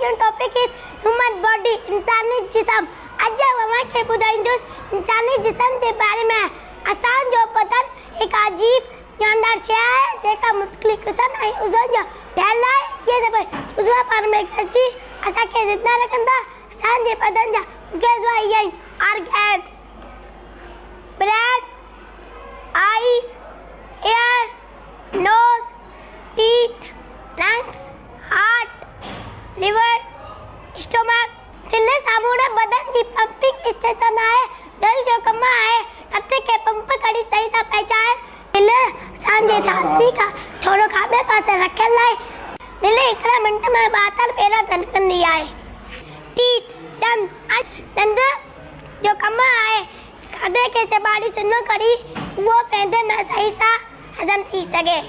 important topic is human body, इंसानी जिस्म। आज हम के ॿुधाईंदुसि इंसानी जिस्म जे बारे में। असांजो बदन एक अजीब जानदार शइ आहे जेका मुख़्तलिफ़ क़िस्म ऐं उज़वनि जो ठहियलु आहे। इहे सभु उज़व पाण में गॾिजी असांखे ज़िंदा रखंदा। असांजे बदन जा मुख्य अज़वा इहे आहिनि: organs, brain, eyes, ear, nose, teeth, lungs, heart, liver, stomach. दिल सामूंड बदन जी पंपिंग स्टेशन आहे। दिल जो कमु आहे रत खे पंप करी सही सां पहुचाए। दिल असांजे छाती खां थोरो खाॿे पासे रखियलु आहे। दिल हिकिड़े मिंट में 72 भेरा धड़कंदी आहे। टीथ, दंद जो कमु आहे खाधे खे चॿाड़ी सुनो करी उहो पैदे में सही सां हज़म थी सघे।